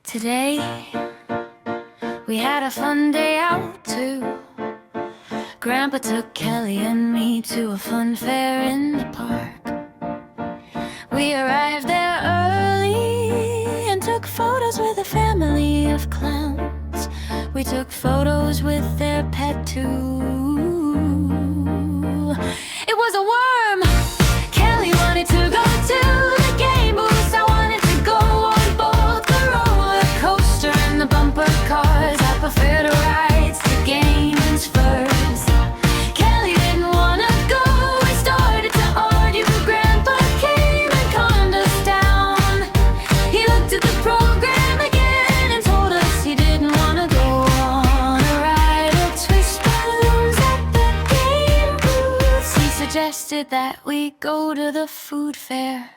Today, we had a fun day out too. Grandpa took Kelly and me to a fun fair in the park. We arrived there early and took photos with a family of clowns. We took photos with their pet too. It was a worm! Kelly wanted to go to the game booth. I wanted to go on both the roller coaster and the bumper cars. I prefer to ride the games first. Kelly didn't wanna go. We started to argue. Grandpa came and calmed us down. He looked at the program again and told us he didn't wanna go on a ride or twist balloons at the game booths. He suggested that we go to the food fair.